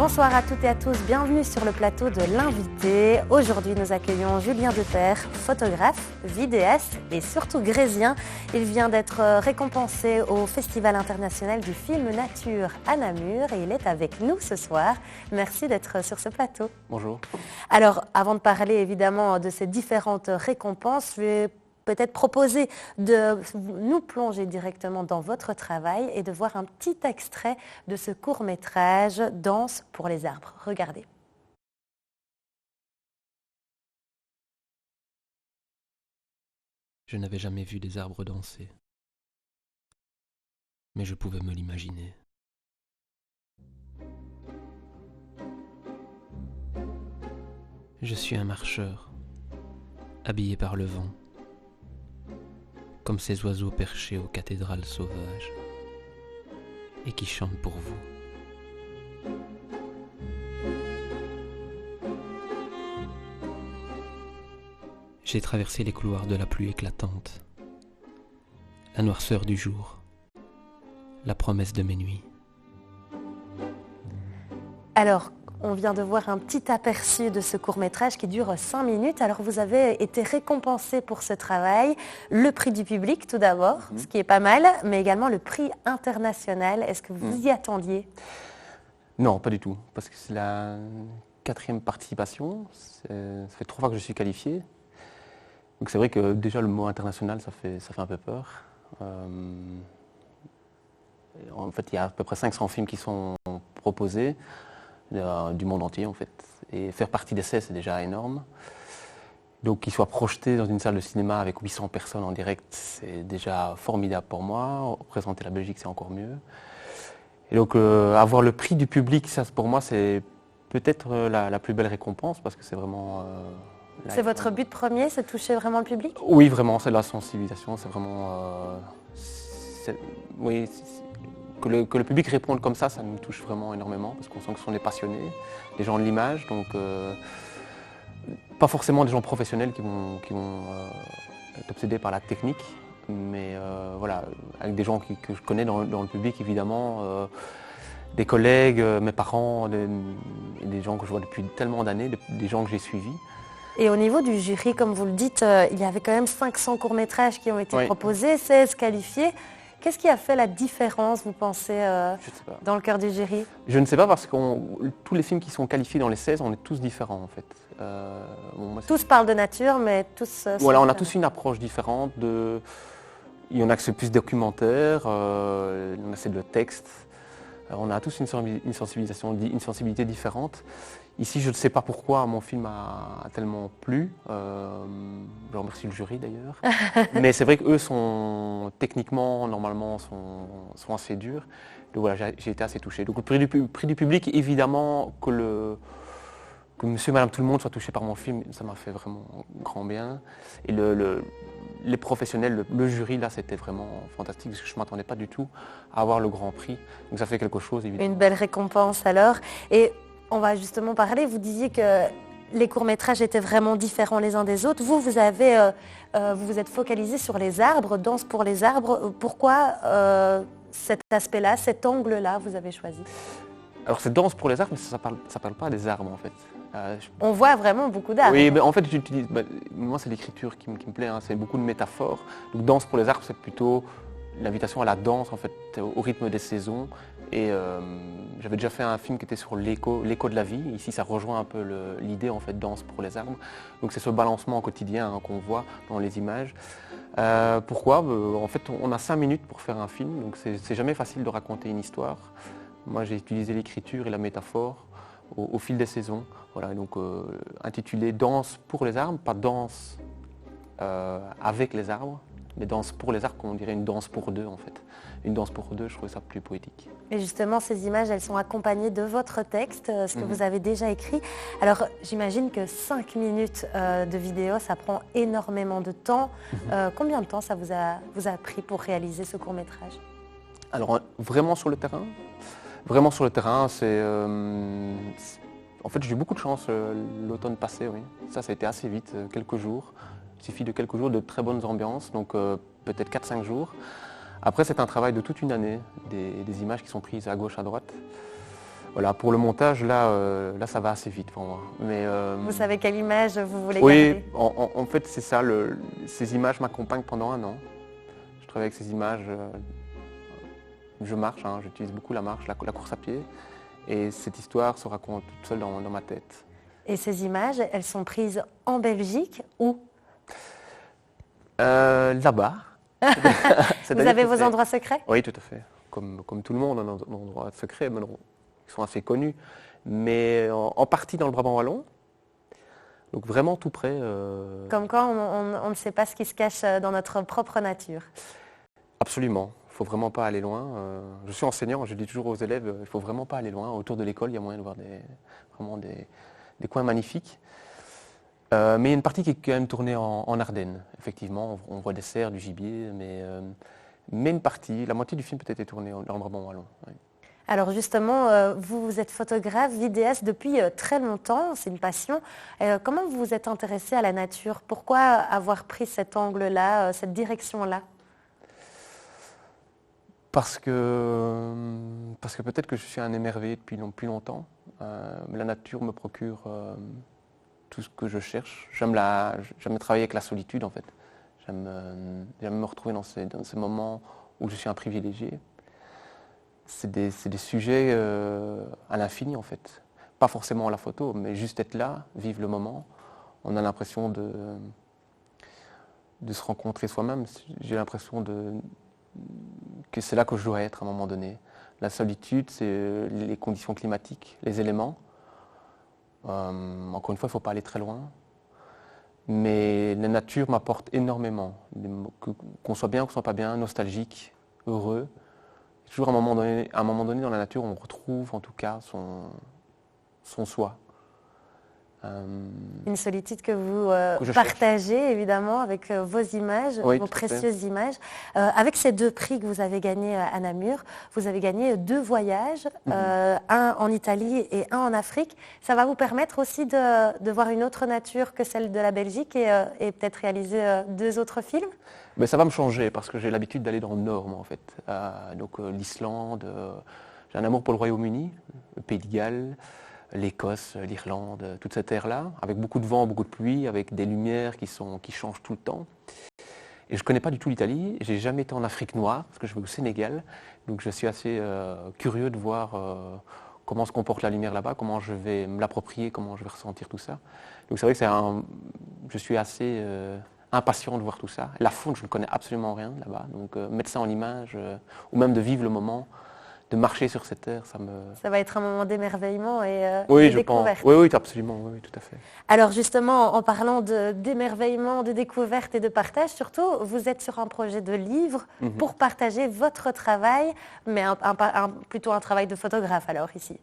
Bonsoir à toutes et à tous, bienvenue sur le plateau de l'invité. Aujourd'hui, nous accueillons Julien Deperre, photographe, vidéaste et surtout grésien. Il vient d'être récompensé au Festival international du film Nature à Namur et il est avec nous ce soir. Merci d'être sur ce plateau. Bonjour. Alors, avant de parler évidemment de ces différentes récompenses, je vais peut-être proposer de nous plonger directement dans votre travail et de voir un petit extrait de ce court-métrage « Danse pour les arbres ». Regardez. Je n'avais jamais vu des arbres danser, mais je pouvais me l'imaginer. Je suis un marcheur, habillé par le vent, comme ces oiseaux perchés aux cathédrales sauvages, et qui chantent pour vous. J'ai traversé les couloirs de la pluie éclatante, la noirceur du jour, la promesse de mes nuits. Alors, on vient de voir un petit aperçu de ce court-métrage qui dure 5 minutes. Alors, vous avez été récompensé pour ce travail. Le prix du public, tout d'abord, ce qui est pas mal, mais également le prix international. Est-ce que vous y attendiez? Non, pas du tout, parce que c'est la 4e participation. Ça fait 3 fois que je suis qualifié. Donc c'est vrai que déjà le mot international, ça fait un peu peur. En fait, il y a à peu près 500 films qui sont proposés. Du monde entier en fait. Et faire partie d'essai, c'est déjà énorme. Donc qu'il soit projeté dans une salle de cinéma avec 800 personnes en direct, c'est déjà formidable pour moi. Représenter la Belgique, c'est encore mieux. Et donc avoir le prix du public, ça pour moi, c'est peut-être la plus belle récompense parce que c'est vraiment... c'est votre but premier, c'est de toucher vraiment le public? Oui, vraiment, c'est la sensibilisation, c'est vraiment... oui, que le public réponde comme ça nous touche vraiment énormément parce qu'on sent que ce sont des passionnés, des gens de l'image, donc pas forcément des gens professionnels qui vont être obsédés par la technique, mais voilà, avec des gens que je connais dans le public évidemment, des collègues, mes parents, des gens que je vois depuis tellement d'années, des gens que j'ai suivis. Et au niveau du jury, comme vous le dites, il y avait quand même 500 courts-métrages qui ont été proposés, 16 qualifiés. Qu'est-ce qui a fait la différence, vous pensez, dans le cœur du jury? Je ne sais pas parce que tous les films qui sont qualifiés dans les 16, on est tous différents en fait. Tous parlent de nature, mais tous... voilà, on a tous une approche différente. Il y en a que c'est plus documentaire, il y en a c'est de texte. On a tous une sensibilité différente. Ici, je ne sais pas pourquoi mon film a tellement plu. Je remercie le jury d'ailleurs. Mais c'est vrai qu'eux sont techniquement, normalement, sont assez durs. Donc voilà, j'ai été assez touché. Donc le prix du public, évidemment, que monsieur et madame tout le monde soit touché par mon film, ça m'a fait vraiment grand bien. Et les professionnels, le jury, là, c'était vraiment fantastique parce que je ne m'attendais pas du tout à avoir le grand prix. Donc ça fait quelque chose, évidemment. Une belle récompense alors. Et on va justement parler, vous disiez que les courts-métrages étaient vraiment différents les uns des autres. Vous vous êtes focalisé sur les arbres, Danse pour les arbres. Pourquoi cet aspect-là, cet angle-là, vous avez choisi? Alors c'est Danse pour les arbres, mais ça parle pas des arbres en fait. On voit vraiment beaucoup d'arbres. Oui, mais en fait j'utilise, moi c'est l'écriture qui me plaît, hein. C'est beaucoup de métaphores. Donc Danse pour les arbres, c'est plutôt l'invitation à la danse en fait, au rythme des saisons. Et j'avais déjà fait un film qui était sur l'écho de la vie. Ici, ça rejoint un peu l'idée en fait, Danse pour les arbres. Donc c'est ce balancement au quotidien qu'on voit dans les images. Pourquoi? En fait, on a 5 minutes pour faire un film, donc c'est jamais facile de raconter une histoire. Moi, j'ai utilisé l'écriture et la métaphore au fil des saisons. Voilà, donc intitulé Danse pour les arbres, pas danse avec les arbres, mais danse pour les arbres, on dirait une danse pour deux en fait. Une danse pour deux, je trouve ça plus poétique. Et justement, ces images, elles sont accompagnées de votre texte, ce que vous avez déjà écrit. Alors, j'imagine que 5 minutes de vidéo, ça prend énormément de temps. Combien de temps ça vous a pris pour réaliser ce court-métrage? Alors, vraiment sur le terrain? Vraiment sur le terrain, c'est... en fait, j'ai eu beaucoup de chance l'automne passé, oui. Ça a été assez vite, quelques jours. Il suffit de quelques jours de très bonnes ambiances, donc peut-être 4-5 jours. Après, c'est un travail de toute une année, des images qui sont prises à gauche, à droite. Voilà, pour le montage, là ça va assez vite pour moi. Mais, Vous savez quelle image vous voulez oui, garder? en fait c'est ça, ces images m'accompagnent pendant un an. Je travaille avec ces images, je marche, hein, j'utilise beaucoup la marche, la course à pied. Et cette histoire se raconte toute seule dans ma tête. Et ces images, elles sont prises en Belgique ou? Là-bas. Vous avez vos endroits secrets? Oui, tout à fait. Comme tout le monde, on a un endroit secret, mais qui sont assez connus. Mais en partie dans le Brabant wallon, donc vraiment tout près. Comme quoi, on ne sait pas ce qui se cache dans notre propre nature. Absolument. Il ne faut vraiment pas aller loin. Je suis enseignant, je dis toujours aux élèves, il ne faut vraiment pas aller loin. Autour de l'école, il y a moyen de voir vraiment des coins magnifiques. Mais il y a une partie qui est quand même tournée en Ardennes. Effectivement, on voit des cerfs, du gibier, mais une partie, la moitié du film peut-être est tournée dans le Brabant wallon. Oui. Alors justement, vous êtes photographe, vidéaste depuis très longtemps, c'est une passion. Comment vous vous êtes intéressé à la nature? Pourquoi avoir pris cet angle-là, cette direction-là? Parce que peut-être que je suis un émerveillé depuis plus longtemps. La nature me procure tout ce que je cherche. J'aime travailler avec la solitude en fait. J'aime me retrouver dans ces moments où je suis un privilégié. C'est des sujets à l'infini en fait. Pas forcément la photo, mais juste être là, vivre le moment. On a l'impression de se rencontrer soi-même. J'ai l'impression que c'est là que je dois être à un moment donné. La solitude, c'est les conditions climatiques, les éléments. Encore une fois, il ne faut pas aller très loin. Mais la nature m'apporte énormément. Qu'on soit bien, qu'on soit pas bien, nostalgique, heureux. Toujours à un moment donné dans la nature, on retrouve en tout cas son soi. Une solitude que vous partagez évidemment avec vos images, oui, vos précieuses images. Avec ces 2 prix que vous avez gagnés à Namur, vous avez gagné 2 voyages, un en Italie et un en Afrique. Ça va vous permettre aussi de voir une autre nature que celle de la Belgique et peut-être réaliser 2 autres films? Mais ça va me changer parce que j'ai l'habitude d'aller dans le nord moi en fait. Donc l'Islande, j'ai un amour pour le Royaume-Uni, le Pays de Galles, l'Écosse, l'Irlande, toute cette terre-là, avec beaucoup de vent, beaucoup de pluie, avec des lumières qui changent tout le temps. Et je ne connais pas du tout l'Italie, j'ai jamais été en Afrique noire, parce que je vais au Sénégal, donc je suis assez curieux de voir comment se comporte la lumière là-bas, comment je vais me l'approprier, comment je vais ressentir tout ça. Donc c'est vrai que je suis assez impatient de voir tout ça. La faune, je ne connais absolument rien là-bas, donc mettre ça en image, ou même de vivre le moment, de marcher sur cette terre, Ça va être un moment d'émerveillement et oui, de découverte. Oui, absolument, oui, tout à fait. Alors justement, en parlant d'émerveillement, de découverte et de partage, surtout, vous êtes sur un projet de livre pour partager votre travail, mais plutôt un travail de photographe alors ici.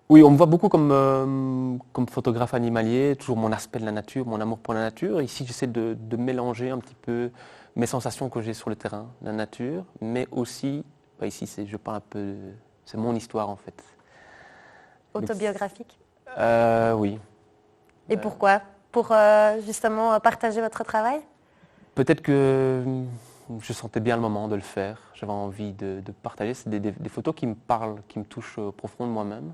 Oui, on me voit beaucoup comme photographe animalier, toujours mon aspect de la nature, mon amour pour la nature. Ici, j'essaie de mélanger un petit peu mes sensations que j'ai sur le terrain, la nature, mais aussi... Ici, c'est mon histoire en fait. Autobiographique? Oui. Et pourquoi? Pour justement partager votre travail? Peut-être que je sentais bien le moment de le faire. J'avais envie de partager. C'est des photos qui me parlent, qui me touchent au profond de moi-même.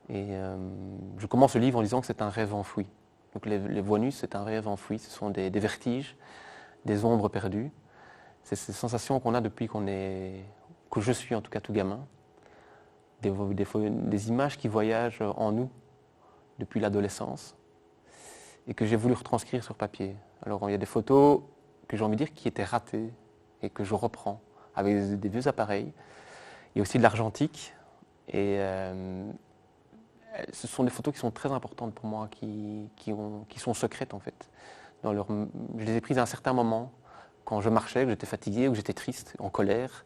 Et je commence le livre en disant que c'est un rêve enfoui. Donc les voix nues, c'est un rêve enfoui. Ce sont des vertiges, des ombres perdues. C'est ces sensations qu'on a depuis que je suis en tout cas tout gamin. Des images qui voyagent en nous depuis l'adolescence et que j'ai voulu retranscrire sur papier. Alors il y a des photos que j'ai envie de dire qui étaient ratées et que je reprends avec des vieux appareils. Il y a aussi de l'argentique et ce sont des photos qui sont très importantes pour moi, qui sont secrètes en fait. Je les ai prises à un certain moment, quand je marchais, que j'étais fatigué, ou que j'étais triste, en colère,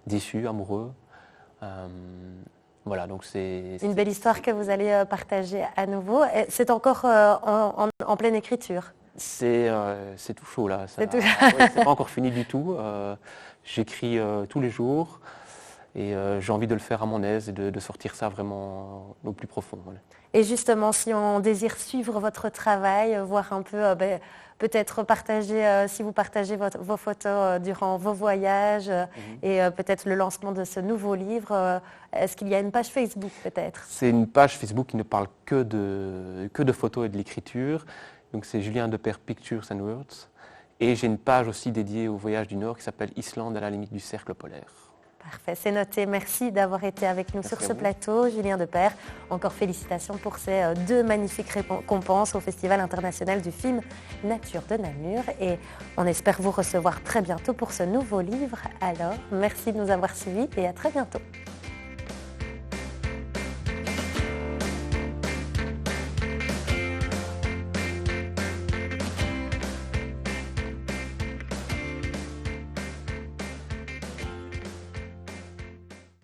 déçu, amoureux. Voilà, donc c'est... Une belle histoire que vous allez partager à nouveau. C'est encore en pleine écriture? C'est tout chaud là. C'est tout... c'est pas encore fini du tout. J'écris tous les jours. Et j'ai envie de le faire à mon aise et de sortir ça vraiment au plus profond. Voilà. Et justement, si on désire suivre votre travail, voir un peu, peut-être partager, si vous partagez vos photos durant vos voyages et peut-être le lancement de ce nouveau livre, est-ce qu'il y a une page Facebook peut-être? C'est une page Facebook qui ne parle que de photos et de l'écriture. Donc c'est Julien Depère Pictures and Words. Et j'ai une page aussi dédiée au voyage du Nord qui s'appelle Islande à la limite du cercle polaire. Parfait, c'est noté. Merci d'avoir été avec nous sur ce plateau, Julien Depère. Encore félicitations pour ces 2 magnifiques récompenses au Festival international du film Nature de Namur. Et on espère vous recevoir très bientôt pour ce nouveau livre. Alors, merci de nous avoir suivis et à très bientôt.